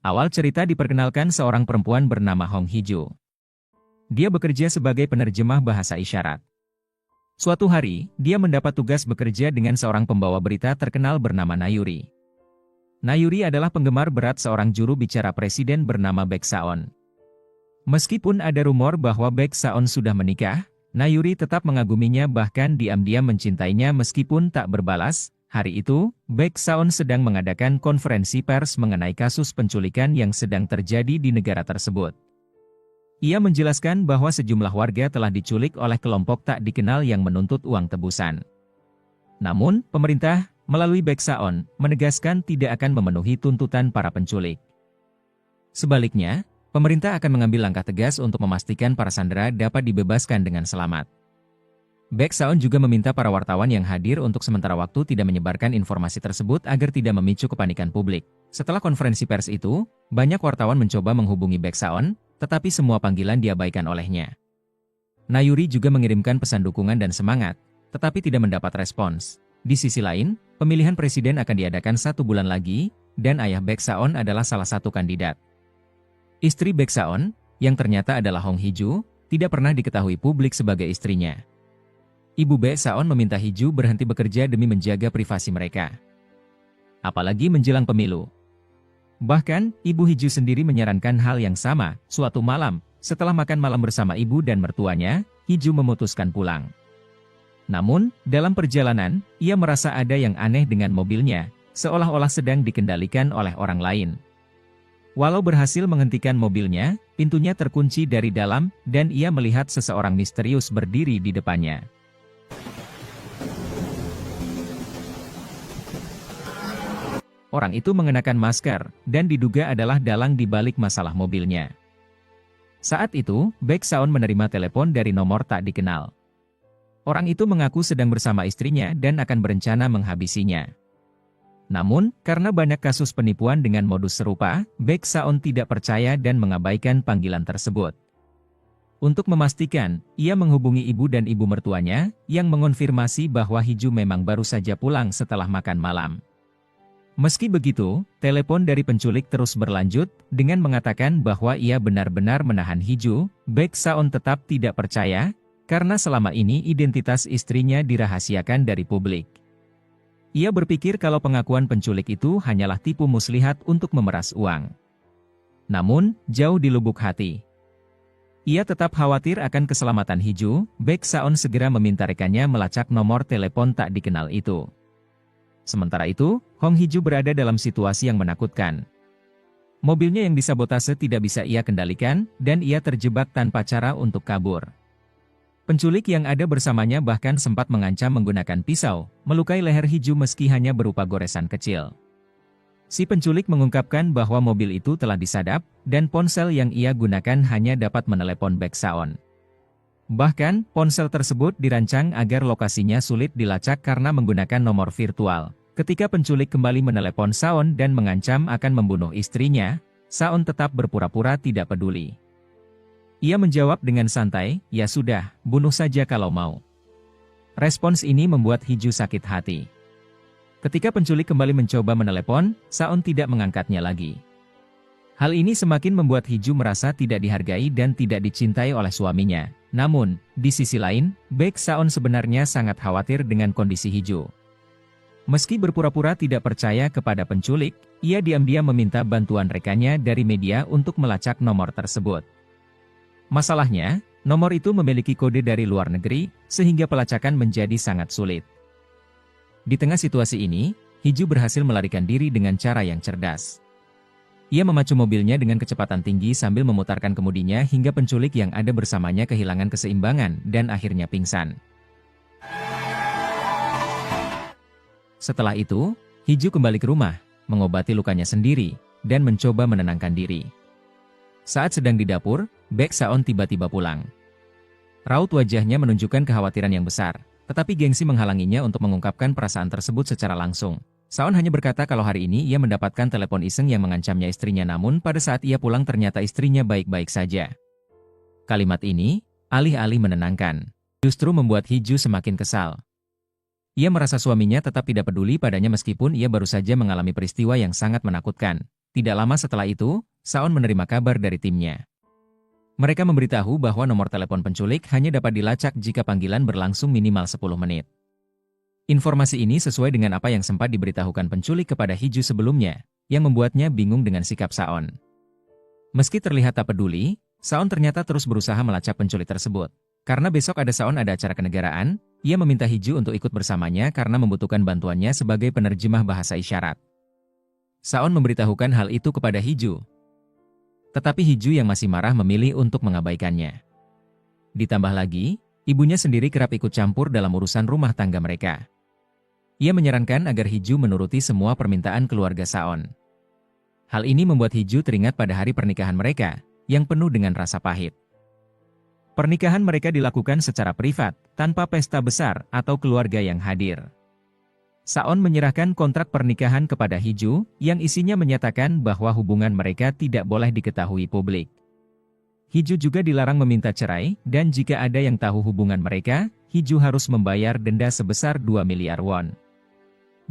Awal cerita diperkenalkan seorang perempuan bernama Hong Hee-ju. Dia bekerja sebagai penerjemah bahasa isyarat. Suatu hari, dia mendapat tugas bekerja dengan seorang pembawa berita terkenal bernama Nayuri. Nayuri adalah penggemar berat seorang juru bicara presiden bernama Baek Saon. Meskipun ada rumor bahwa Baek Saon sudah menikah, Nayuri tetap mengaguminya bahkan diam-diam mencintainya meskipun tak berbalas. Hari itu, Baek Saon sedang mengadakan konferensi pers mengenai kasus penculikan yang sedang terjadi di negara tersebut. Ia menjelaskan bahwa sejumlah warga telah diculik oleh kelompok tak dikenal yang menuntut uang tebusan. Namun, pemerintah, melalui Baek Saon, menegaskan tidak akan memenuhi tuntutan para penculik. Sebaliknya, pemerintah akan mengambil langkah tegas untuk memastikan para sandera dapat dibebaskan dengan selamat. Baek Saon juga meminta para wartawan yang hadir untuk sementara waktu tidak menyebarkan informasi tersebut agar tidak memicu kepanikan publik. Setelah konferensi pers itu, banyak wartawan mencoba menghubungi Baek Saon, tetapi semua panggilan diabaikan olehnya. Nayuri juga mengirimkan pesan dukungan dan semangat, tetapi tidak mendapat respons. Di sisi lain, pemilihan presiden akan diadakan 1 bulan lagi, dan ayah Baek Saon adalah salah satu kandidat. Istri Baek Saon, yang ternyata adalah Hong Hee-ju, tidak pernah diketahui publik sebagai istrinya. Ibu Baek Saon meminta Hee-ju berhenti bekerja demi menjaga privasi mereka. Apalagi menjelang pemilu. Bahkan, Ibu Hee-ju sendiri menyarankan hal yang sama. Suatu malam, setelah makan malam bersama ibu dan mertuanya, Hee-ju memutuskan pulang. Namun, dalam perjalanan, ia merasa ada yang aneh dengan mobilnya, seolah-olah sedang dikendalikan oleh orang lain. Walau berhasil menghentikan mobilnya, pintunya terkunci dari dalam, dan ia melihat seseorang misterius berdiri di depannya. Orang itu mengenakan masker, dan diduga adalah dalang di balik masalah mobilnya. Saat itu, Baek Saon menerima telepon dari nomor tak dikenal. Orang itu mengaku sedang bersama istrinya dan akan berencana menghabisinya. Namun, karena banyak kasus penipuan dengan modus serupa, Baek Saon tidak percaya dan mengabaikan panggilan tersebut. Untuk memastikan, ia menghubungi ibu dan ibu mertuanya, yang mengonfirmasi bahwa Hee-ju memang baru saja pulang setelah makan malam. Meski begitu, telepon dari penculik terus berlanjut, dengan mengatakan bahwa ia benar-benar menahan Hee-ju. Baek Saon tetap tidak percaya, karena selama ini identitas istrinya dirahasiakan dari publik. Ia berpikir kalau pengakuan penculik itu hanyalah tipu muslihat untuk memeras uang. Namun, jauh di lubuk hati, ia tetap khawatir akan keselamatan Hee-ju. Baek Saon segera meminta rekannya melacak nomor telepon tak dikenal itu. Sementara itu, Hong Hee-ju berada dalam situasi yang menakutkan. Mobilnya yang disabotase tidak bisa ia kendalikan, dan ia terjebak tanpa cara untuk kabur. Penculik yang ada bersamanya bahkan sempat mengancam menggunakan pisau, melukai leher Hee-ju meski hanya berupa goresan kecil. Si penculik mengungkapkan bahwa mobil itu telah disadap, dan ponsel yang ia gunakan hanya dapat menelepon Baek Saon. Bahkan, ponsel tersebut dirancang agar lokasinya sulit dilacak karena menggunakan nomor virtual. Ketika penculik kembali menelepon Saon dan mengancam akan membunuh istrinya, Saon tetap berpura-pura tidak peduli. Ia menjawab dengan santai, "Ya sudah, bunuh saja kalau mau." Respons ini membuat Hee-ju sakit hati. Ketika penculik kembali mencoba menelepon, Saon tidak mengangkatnya lagi. Hal ini semakin membuat Hee-ju merasa tidak dihargai dan tidak dicintai oleh suaminya. Namun, di sisi lain, Baek Saon sebenarnya sangat khawatir dengan kondisi Hee-ju. Meski berpura-pura tidak percaya kepada penculik, ia diam-diam meminta bantuan rekannya dari media untuk melacak nomor tersebut. Masalahnya, nomor itu memiliki kode dari luar negeri, sehingga pelacakan menjadi sangat sulit. Di tengah situasi ini, Hee-ju berhasil melarikan diri dengan cara yang cerdas. Ia memacu mobilnya dengan kecepatan tinggi sambil memutarkan kemudinya hingga penculik yang ada bersamanya kehilangan keseimbangan dan akhirnya pingsan. Setelah itu, Hee-ju kembali ke rumah, mengobati lukanya sendiri, dan mencoba menenangkan diri. Saat sedang di dapur, Baek Saon tiba-tiba pulang. Raut wajahnya menunjukkan kekhawatiran yang besar, tetapi gengsi menghalanginya untuk mengungkapkan perasaan tersebut secara langsung. Saon hanya berkata kalau hari ini ia mendapatkan telepon iseng yang mengancamnya istrinya, namun pada saat ia pulang ternyata istrinya baik-baik saja. Kalimat ini, alih-alih menenangkan, justru membuat Hee-ju semakin kesal. Ia merasa suaminya tetap tidak peduli padanya meskipun ia baru saja mengalami peristiwa yang sangat menakutkan. Tidak lama setelah itu, Saon menerima kabar dari timnya. Mereka memberitahu bahwa nomor telepon penculik hanya dapat dilacak jika panggilan berlangsung minimal 10 menit. Informasi ini sesuai dengan apa yang sempat diberitahukan penculik kepada Hiju sebelumnya, yang membuatnya bingung dengan sikap Saon. Meski terlihat tak peduli, Saon ternyata terus berusaha melacak penculik tersebut. Karena besok Saon ada acara kenegaraan, ia meminta Hiju untuk ikut bersamanya karena membutuhkan bantuannya sebagai penerjemah bahasa isyarat. Saon memberitahukan hal itu kepada Hiju. Tetapi Hiju yang masih marah memilih untuk mengabaikannya. Ditambah lagi, ibunya sendiri kerap ikut campur dalam urusan rumah tangga mereka. Ia menyarankan agar Hiju menuruti semua permintaan keluarga Saon. Hal ini membuat Hiju teringat pada hari pernikahan mereka, yang penuh dengan rasa pahit. Pernikahan mereka dilakukan secara privat, tanpa pesta besar atau keluarga yang hadir. Saon menyerahkan kontrak pernikahan kepada Hiju, yang isinya menyatakan bahwa hubungan mereka tidak boleh diketahui publik. Hiju juga dilarang meminta cerai, dan jika ada yang tahu hubungan mereka, Hiju harus membayar denda sebesar 2 miliar won.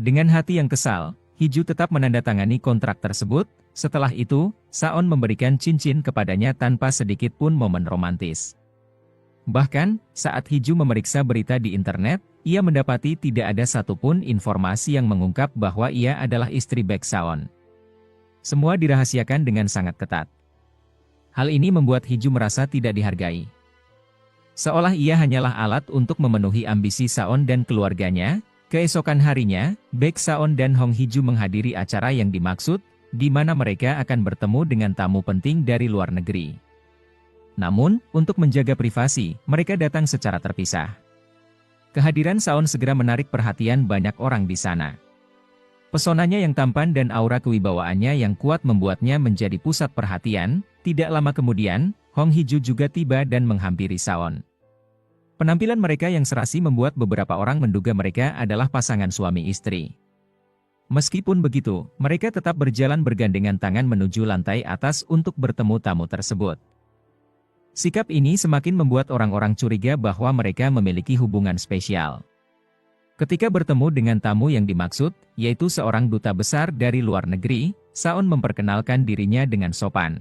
Dengan hati yang kesal, Hiju tetap menandatangani kontrak tersebut. Setelah itu, Saon memberikan cincin kepadanya tanpa sedikit pun momen romantis. Bahkan, saat Hiju memeriksa berita di internet, ia mendapati tidak ada satupun informasi yang mengungkap bahwa ia adalah istri Baek Saon. Semua dirahasiakan dengan sangat ketat. Hal ini membuat Hiju merasa tidak dihargai. Seolah ia hanyalah alat untuk memenuhi ambisi Saon dan keluarganya. Keesokan harinya, Baek Saon dan Hong Hiju menghadiri acara yang dimaksud, di mana mereka akan bertemu dengan tamu penting dari luar negeri. Namun, untuk menjaga privasi, mereka datang secara terpisah. Kehadiran Saon segera menarik perhatian banyak orang di sana. Pesonanya yang tampan dan aura kewibawaannya yang kuat membuatnya menjadi pusat perhatian. Tidak lama kemudian, Hong Hiju juga tiba dan menghampiri Saon. Penampilan mereka yang serasi membuat beberapa orang menduga mereka adalah pasangan suami istri. Meskipun begitu, mereka tetap berjalan bergandengan tangan menuju lantai atas untuk bertemu tamu tersebut. Sikap ini semakin membuat orang-orang curiga bahwa mereka memiliki hubungan spesial. Ketika bertemu dengan tamu yang dimaksud, yaitu seorang duta besar dari luar negeri, Saon memperkenalkan dirinya dengan sopan.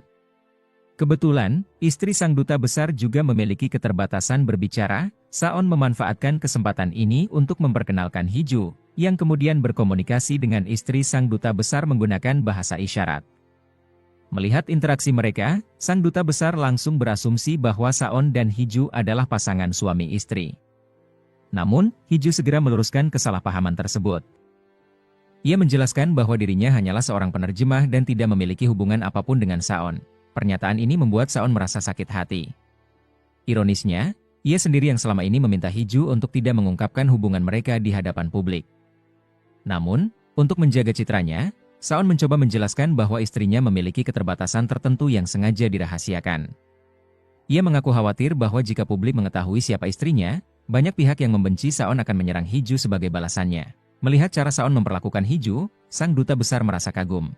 Kebetulan, istri sang duta besar juga memiliki keterbatasan berbicara. Saon memanfaatkan kesempatan ini untuk memperkenalkan Hiju, yang kemudian berkomunikasi dengan istri sang duta besar menggunakan bahasa isyarat. Melihat interaksi mereka, sang duta besar langsung berasumsi bahwa Saon dan Hiju adalah pasangan suami istri. Namun, Hiju segera meluruskan kesalahpahaman tersebut. Ia menjelaskan bahwa dirinya hanyalah seorang penerjemah dan tidak memiliki hubungan apapun dengan Saon. Pernyataan ini membuat Saon merasa sakit hati. Ironisnya, ia sendiri yang selama ini meminta Hiju untuk tidak mengungkapkan hubungan mereka di hadapan publik. Namun, untuk menjaga citranya, Saon mencoba menjelaskan bahwa istrinya memiliki keterbatasan tertentu yang sengaja dirahasiakan. Ia mengaku khawatir bahwa jika publik mengetahui siapa istrinya, banyak pihak yang membenci Saon akan menyerang Hiju sebagai balasannya. Melihat cara Saon memperlakukan Hiju, sang duta besar merasa kagum.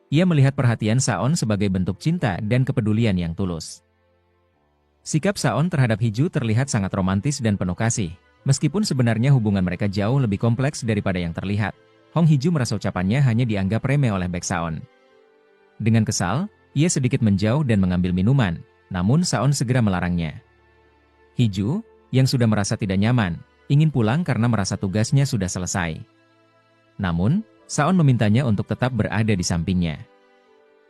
Ia melihat perhatian Saon sebagai bentuk cinta dan kepedulian yang tulus. Sikap Saon terhadap Hiju terlihat sangat romantis dan penuh kasih, meskipun sebenarnya hubungan mereka jauh lebih kompleks daripada yang terlihat. Hong Hiju merasa ucapannya hanya dianggap remeh oleh Baek Saon. Dengan kesal, ia sedikit menjauh dan mengambil minuman, namun Saon segera melarangnya. Hiju, yang sudah merasa tidak nyaman, ingin pulang karena merasa tugasnya sudah selesai. Namun, Saon memintanya untuk tetap berada di sampingnya.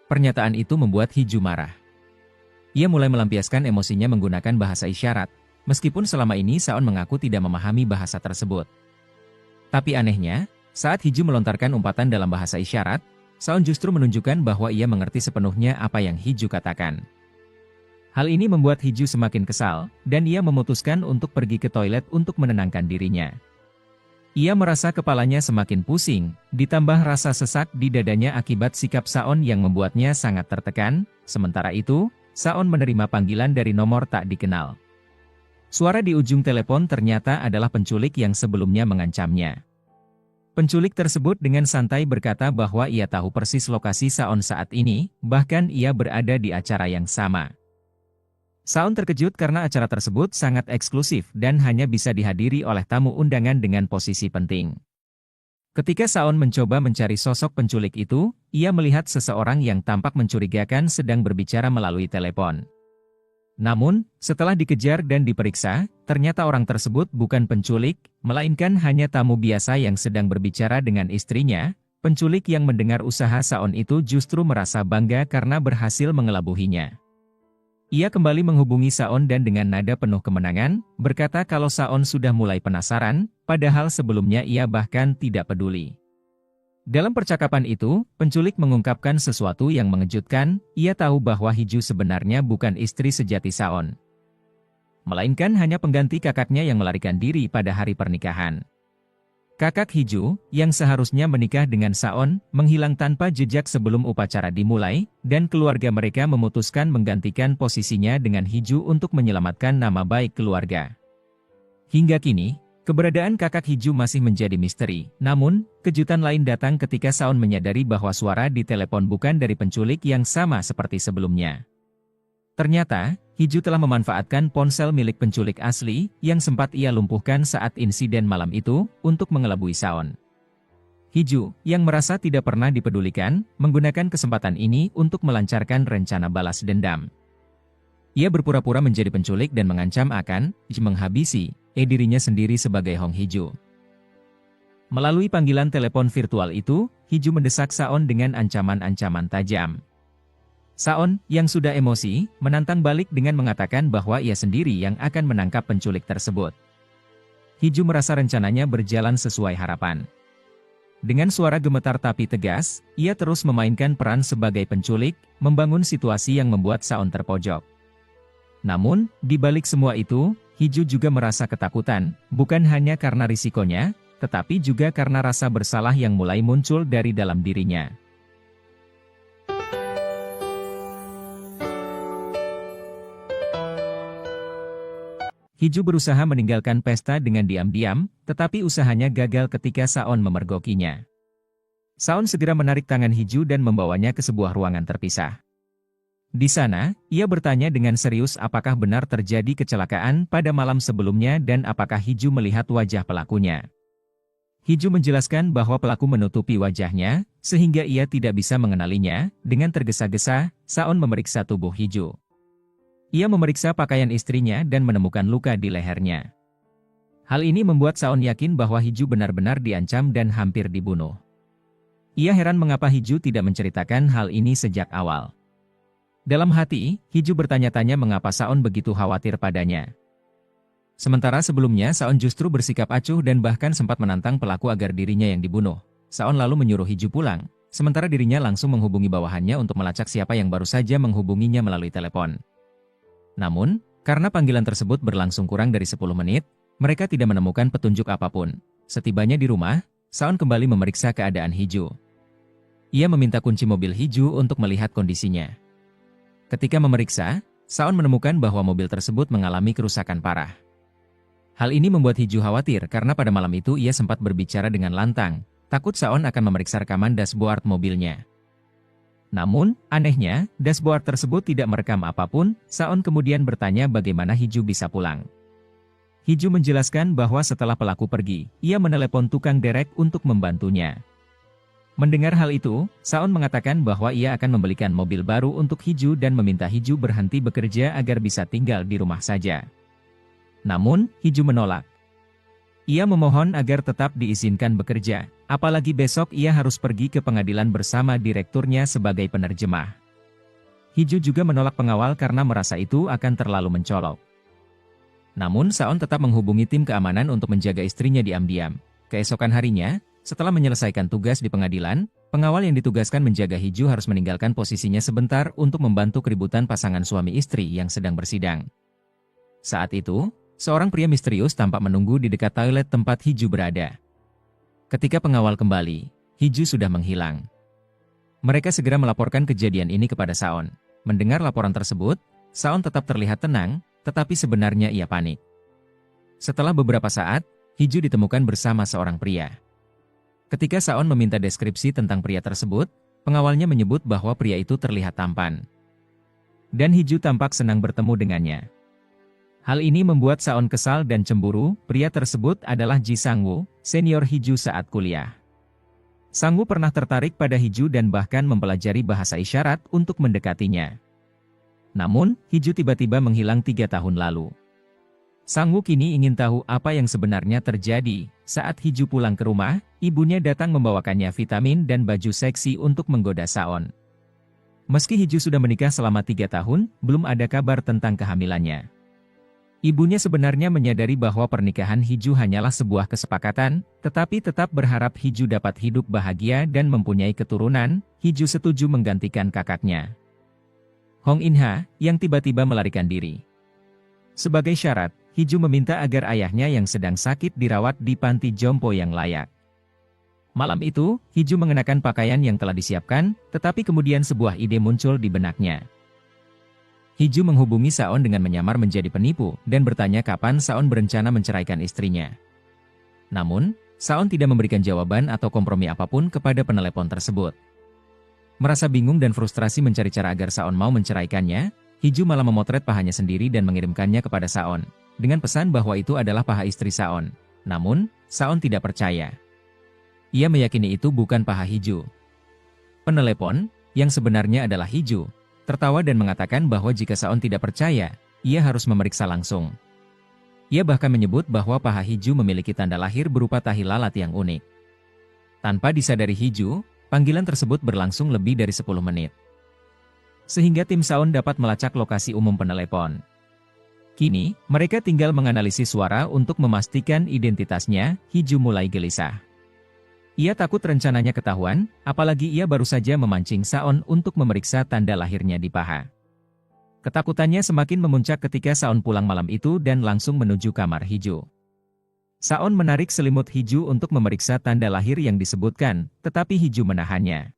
Pernyataan itu membuat Hiju marah. Ia mulai melampiaskan emosinya menggunakan bahasa isyarat, meskipun selama ini Saon mengaku tidak memahami bahasa tersebut. Tapi anehnya, saat Hiju melontarkan umpatan dalam bahasa isyarat, Saon justru menunjukkan bahwa ia mengerti sepenuhnya apa yang Hiju katakan. Hal ini membuat Hiju semakin kesal, dan ia memutuskan untuk pergi ke toilet untuk menenangkan dirinya. Ia merasa kepalanya semakin pusing, ditambah rasa sesak di dadanya akibat sikap Saon yang membuatnya sangat tertekan. Sementara itu, Saon menerima panggilan dari nomor tak dikenal. Suara di ujung telepon ternyata adalah penculik yang sebelumnya mengancamnya. Penculik tersebut dengan santai berkata bahwa ia tahu persis lokasi Saon saat ini, bahkan ia berada di acara yang sama. Saon terkejut karena acara tersebut sangat eksklusif dan hanya bisa dihadiri oleh tamu undangan dengan posisi penting. Ketika Saon mencoba mencari sosok penculik itu, ia melihat seseorang yang tampak mencurigakan sedang berbicara melalui telepon. Namun, setelah dikejar dan diperiksa, ternyata orang tersebut bukan penculik, melainkan hanya tamu biasa yang sedang berbicara dengan istrinya. Penculik yang mendengar usaha Saon itu justru merasa bangga karena berhasil mengelabuhinya. Ia kembali menghubungi Saon dan dengan nada penuh kemenangan, berkata kalau Saon sudah mulai penasaran, padahal sebelumnya ia bahkan tidak peduli. Dalam percakapan itu, penculik mengungkapkan sesuatu yang mengejutkan, ia tahu bahwa Hiju sebenarnya bukan istri sejati Saon, melainkan hanya pengganti kakaknya yang melarikan diri pada hari pernikahan. Kakak Hiju, yang seharusnya menikah dengan Saon, menghilang tanpa jejak sebelum upacara dimulai, dan keluarga mereka memutuskan menggantikan posisinya dengan Hiju untuk menyelamatkan nama baik keluarga. Hingga kini, keberadaan kakak Hiju masih menjadi misteri, namun, kejutan lain datang ketika Saon menyadari bahwa suara di telepon bukan dari penculik yang sama seperti sebelumnya. Ternyata, Hiju telah memanfaatkan ponsel milik penculik asli, yang sempat ia lumpuhkan saat insiden malam itu, untuk mengelabui Saon. Hiju, yang merasa tidak pernah dipedulikan, menggunakan kesempatan ini untuk melancarkan rencana balas dendam. Ia berpura-pura menjadi penculik dan mengancam akan menghabisi dirinya sendiri sebagai Hong Hiju. Melalui panggilan telepon virtual itu, Hiju mendesak Saon dengan ancaman-ancaman tajam. Saon, yang sudah emosi, menantang balik dengan mengatakan bahwa ia sendiri yang akan menangkap penculik tersebut. Hiju merasa rencananya berjalan sesuai harapan. Dengan suara gemetar tapi tegas, ia terus memainkan peran sebagai penculik, membangun situasi yang membuat Saon terpojok. Namun, di balik semua itu, Hiju juga merasa ketakutan, bukan hanya karena risikonya, tetapi juga karena rasa bersalah yang mulai muncul dari dalam dirinya. Hiju berusaha meninggalkan pesta dengan diam-diam, tetapi usahanya gagal ketika Saon memergokinya. Saon segera menarik tangan Hiju dan membawanya ke sebuah ruangan terpisah. Di sana, ia bertanya dengan serius apakah benar terjadi kecelakaan pada malam sebelumnya dan apakah Hiju melihat wajah pelakunya. Hiju menjelaskan bahwa pelaku menutupi wajahnya, sehingga ia tidak bisa mengenalinya. Dengan tergesa-gesa, Saon memeriksa tubuh Hiju. Ia memeriksa pakaian istrinya dan menemukan luka di lehernya. Hal ini membuat Saon yakin bahwa Hiju benar-benar diancam dan hampir dibunuh. Ia heran mengapa Hiju tidak menceritakan hal ini sejak awal. Dalam hati, Hiju bertanya-tanya mengapa Saon begitu khawatir padanya. Sementara sebelumnya Saon justru bersikap acuh dan bahkan sempat menantang pelaku agar dirinya yang dibunuh. Saon lalu menyuruh Hiju pulang, sementara dirinya langsung menghubungi bawahannya untuk melacak siapa yang baru saja menghubunginya melalui telepon. Namun, karena panggilan tersebut berlangsung kurang dari 10 menit, mereka tidak menemukan petunjuk apapun. Setibanya di rumah, Saon kembali memeriksa keadaan Hiju. Ia meminta kunci mobil Hiju untuk melihat kondisinya. Ketika memeriksa, Saon menemukan bahwa mobil tersebut mengalami kerusakan parah. Hal ini membuat Hiju khawatir karena pada malam itu ia sempat berbicara dengan lantang, takut Saon akan memeriksa rekaman dashboard mobilnya. Namun, anehnya, dashboard tersebut tidak merekam apapun. Saon kemudian bertanya bagaimana Hiju bisa pulang. Hiju menjelaskan bahwa setelah pelaku pergi, ia menelepon tukang derek untuk membantunya. Mendengar hal itu, Saon mengatakan bahwa ia akan membelikan mobil baru untuk Hiju dan meminta Hiju berhenti bekerja agar bisa tinggal di rumah saja. Namun, Hiju menolak. Ia memohon agar tetap diizinkan bekerja, apalagi besok ia harus pergi ke pengadilan bersama direkturnya sebagai penerjemah. Hiju juga menolak pengawal karena merasa itu akan terlalu mencolok. Namun Saon tetap menghubungi tim keamanan untuk menjaga istrinya diam-diam. Keesokan harinya, setelah menyelesaikan tugas di pengadilan, pengawal yang ditugaskan menjaga Hiju harus meninggalkan posisinya sebentar untuk membantu keributan pasangan suami istri yang sedang bersidang. Saat itu, seorang pria misterius tampak menunggu di dekat toilet tempat Hiju berada. Ketika pengawal kembali, Hiju sudah menghilang. Mereka segera melaporkan kejadian ini kepada Saon. Mendengar laporan tersebut, Saon tetap terlihat tenang, tetapi sebenarnya ia panik. Setelah beberapa saat, Hiju ditemukan bersama seorang pria. Ketika Saon meminta deskripsi tentang pria tersebut, pengawalnya menyebut bahwa pria itu terlihat tampan. Dan Hiju tampak senang bertemu dengannya. Hal ini membuat Saon kesal dan cemburu. Pria tersebut adalah Ji Sang-woo, senior Hiju saat kuliah. Sang Woo pernah tertarik pada Hiju dan bahkan mempelajari bahasa isyarat untuk mendekatinya. Namun, Hiju tiba-tiba menghilang 3 tahun lalu. Sang Woo kini ingin tahu apa yang sebenarnya terjadi. Saat Hiju pulang ke rumah, ibunya datang membawakannya vitamin dan baju seksi untuk menggoda Saon. Meski Hiju sudah menikah selama 3 tahun, belum ada kabar tentang kehamilannya. Ibunya sebenarnya menyadari bahwa pernikahan Hiju hanyalah sebuah kesepakatan, tetapi tetap berharap Hiju dapat hidup bahagia dan mempunyai keturunan. Hiju setuju menggantikan kakaknya, Hong In-ha, yang tiba-tiba melarikan diri. Sebagai syarat, Hiju meminta agar ayahnya yang sedang sakit dirawat di panti jompo yang layak. Malam itu, Hiju mengenakan pakaian yang telah disiapkan, tetapi kemudian sebuah ide muncul di benaknya. Hiju menghubungi Saon dengan menyamar menjadi penipu dan bertanya kapan Saon berencana menceraikan istrinya. Namun, Saon tidak memberikan jawaban atau kompromi apapun kepada penelepon tersebut. Merasa bingung dan frustrasi mencari cara agar Saon mau menceraikannya, Hiju malah memotret pahanya sendiri dan mengirimkannya kepada Saon, dengan pesan bahwa itu adalah paha istri Saon. Namun, Saon tidak percaya. Ia meyakini itu bukan paha Hiju. Penelepon, yang sebenarnya adalah Hiju, tertawa dan mengatakan bahwa jika Saon tidak percaya, ia harus memeriksa langsung. Ia bahkan menyebut bahwa paha Hiju memiliki tanda lahir berupa tahi lalat yang unik. Tanpa disadari Hiju, panggilan tersebut berlangsung lebih dari 10 menit. Sehingga tim Saon dapat melacak lokasi umum penelepon. Kini, mereka tinggal menganalisis suara untuk memastikan identitasnya. Hiju mulai gelisah. Ia takut rencananya ketahuan, apalagi ia baru saja memancing Saon untuk memeriksa tanda lahirnya di paha. Ketakutannya semakin memuncak ketika Saon pulang malam itu dan langsung menuju kamar Hiju. Saon menarik selimut Hiju untuk memeriksa tanda lahir yang disebutkan, tetapi Hiju menahannya.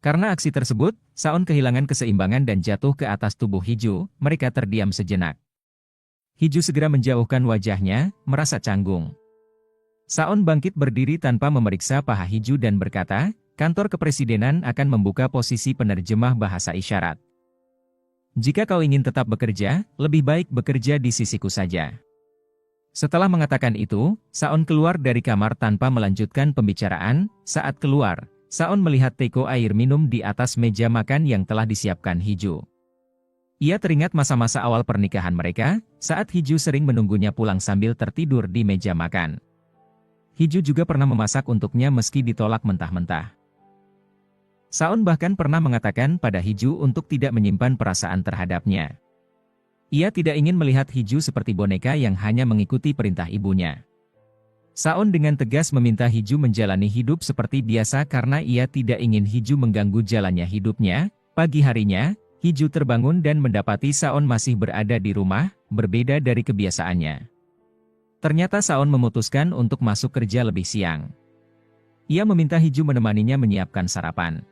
Karena aksi tersebut, Saon kehilangan keseimbangan dan jatuh ke atas tubuh Hiju. Mereka terdiam sejenak. Hiju segera menjauhkan wajahnya, merasa canggung. Saon bangkit berdiri tanpa memeriksa paha Hiju dan berkata, kantor kepresidenan akan membuka posisi penerjemah bahasa isyarat. Jika kau ingin tetap bekerja, lebih baik bekerja di sisiku saja. Setelah mengatakan itu, Saon keluar dari kamar tanpa melanjutkan pembicaraan. Saat keluar, Saon melihat teko air minum di atas meja makan yang telah disiapkan Hiju. Ia teringat masa-masa awal pernikahan mereka, saat Hiju sering menunggunya pulang sambil tertidur di meja makan. Hiju juga pernah memasak untuknya meski ditolak mentah-mentah. Saon bahkan pernah mengatakan pada Hiju untuk tidak menyimpan perasaan terhadapnya. Ia tidak ingin melihat Hiju seperti boneka yang hanya mengikuti perintah ibunya. Saon dengan tegas meminta Hiju menjalani hidup seperti biasa karena ia tidak ingin Hiju mengganggu jalannya hidupnya. Pagi harinya, Hiju terbangun dan mendapati Saon masih berada di rumah, berbeda dari kebiasaannya. Ternyata Saon memutuskan untuk masuk kerja lebih siang. Ia meminta Hiju menemaninya menyiapkan sarapan.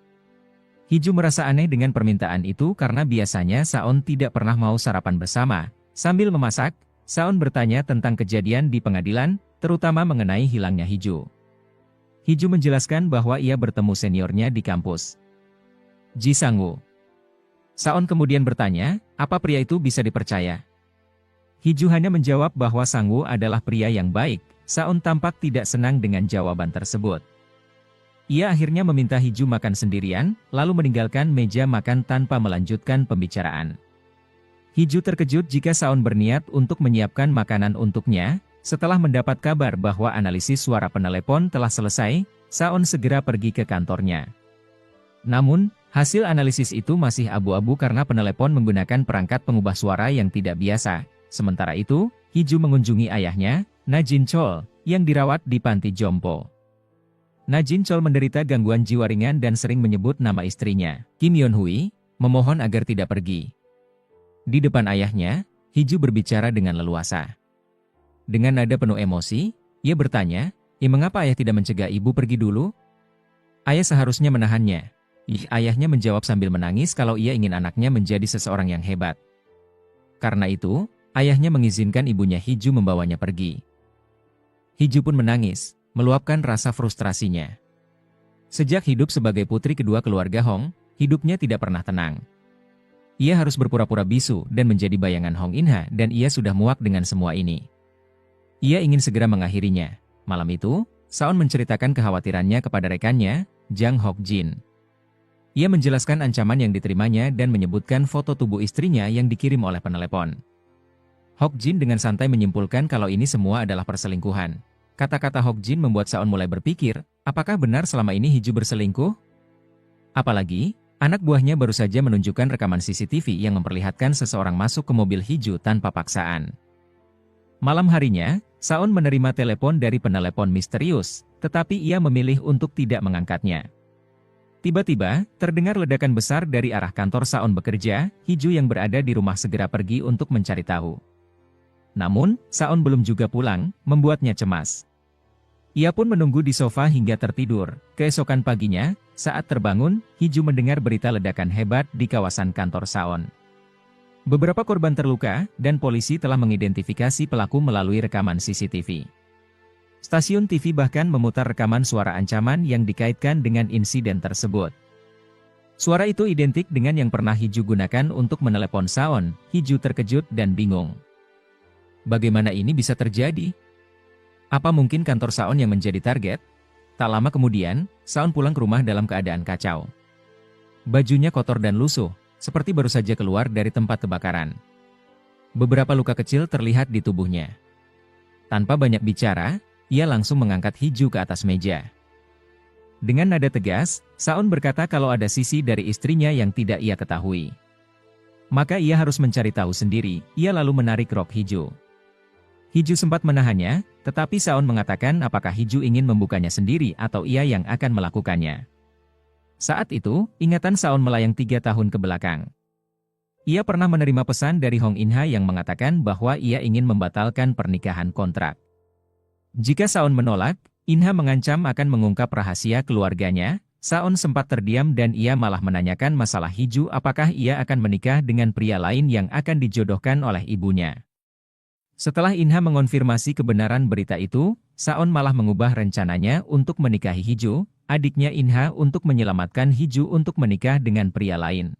Hiju merasa aneh dengan permintaan itu karena biasanya Saon tidak pernah mau sarapan bersama. Sambil memasak, Saon bertanya tentang kejadian di pengadilan, terutama mengenai hilangnya Hiju. Hiju menjelaskan bahwa ia bertemu seniornya di kampus, Ji Sang-woo. Saon kemudian bertanya, apa pria itu bisa dipercaya? Hiju hanya menjawab bahwa Sang-woo adalah pria yang baik. Saon tampak tidak senang dengan jawaban tersebut. Ia akhirnya meminta Hiju makan sendirian, lalu meninggalkan meja makan tanpa melanjutkan pembicaraan. Hiju terkejut jika Saon berniat untuk menyiapkan makanan untuknya. Setelah mendapat kabar bahwa analisis suara penelepon telah selesai, Saon segera pergi ke kantornya. Namun, hasil analisis itu masih abu-abu karena penelepon menggunakan perangkat pengubah suara yang tidak biasa. Sementara itu, Hiju mengunjungi ayahnya, Na Jin-chol, yang dirawat di panti jompo. Na Jin-chol menderita gangguan jiwa ringan dan sering menyebut nama istrinya, Kim Yeon-hui, memohon agar tidak pergi. Di depan ayahnya, Hiju berbicara dengan leluasa. Dengan nada penuh emosi, ia bertanya, mengapa ayah tidak mencegah ibu pergi dulu? Ayah seharusnya menahannya. Ayahnya menjawab sambil menangis kalau ia ingin anaknya menjadi seseorang yang hebat. Karena itu, ayahnya mengizinkan ibunya Hiju membawanya pergi. Hiju pun menangis, meluapkan rasa frustrasinya. Sejak hidup sebagai putri kedua keluarga Hong, hidupnya tidak pernah tenang. Ia harus berpura-pura bisu dan menjadi bayangan Hong In-ha dan ia sudah muak dengan semua ini. Ia ingin segera mengakhirinya. Malam itu, Saon menceritakan kekhawatirannya kepada rekannya, Jang Hokjin. Ia menjelaskan ancaman yang diterimanya dan menyebutkan foto tubuh istrinya yang dikirim oleh penelepon. Hokjin dengan santai menyimpulkan kalau ini semua adalah perselingkuhan. Kata-kata Hokjin membuat Saon mulai berpikir, apakah benar selama ini Hiju berselingkuh? Apalagi, anak buahnya baru saja menunjukkan rekaman CCTV yang memperlihatkan seseorang masuk ke mobil Hiju tanpa paksaan. Malam harinya, Saon menerima telepon dari penelepon misterius, tetapi ia memilih untuk tidak mengangkatnya. Tiba-tiba, terdengar ledakan besar dari arah kantor Saon bekerja. Hiju yang berada di rumah segera pergi untuk mencari tahu. Namun, Saon belum juga pulang, membuatnya cemas. Ia pun menunggu di sofa hingga tertidur. Keesokan paginya, saat terbangun, Hiju mendengar berita ledakan hebat di kawasan kantor Saon. Beberapa korban terluka, dan polisi telah mengidentifikasi pelaku melalui rekaman CCTV. Stasiun TV bahkan memutar rekaman suara ancaman yang dikaitkan dengan insiden tersebut. Suara itu identik dengan yang pernah Hiju gunakan untuk menelepon Saon. Hiju terkejut dan bingung. Bagaimana ini bisa terjadi? Apa mungkin kantor Saon yang menjadi target? Tak lama kemudian, Saon pulang ke rumah dalam keadaan kacau. Bajunya kotor dan lusuh, seperti baru saja keluar dari tempat kebakaran. Beberapa luka kecil terlihat di tubuhnya. Tanpa banyak bicara, ia langsung mengangkat Hiju ke atas meja. Dengan nada tegas, Saon berkata kalau ada sisi dari istrinya yang tidak ia ketahui. Maka ia harus mencari tahu sendiri. Ia lalu menarik rok Hiju. Hiju sempat menahannya, tetapi Saon mengatakan apakah Hiju ingin membukanya sendiri atau ia yang akan melakukannya. Saat itu, ingatan Saon melayang 3 tahun ke belakang. Ia pernah menerima pesan dari Hong In-ha yang mengatakan bahwa ia ingin membatalkan pernikahan kontrak. Jika Saon menolak, In-ha mengancam akan mengungkap rahasia keluarganya. Saon sempat terdiam dan ia malah menanyakan masalah Hiju apakah ia akan menikah dengan pria lain yang akan dijodohkan oleh ibunya. Setelah In-ha mengonfirmasi kebenaran berita itu, Saon malah mengubah rencananya untuk menikahi Hiju, adiknya In-ha untuk menyelamatkan Hiju untuk menikah dengan pria lain.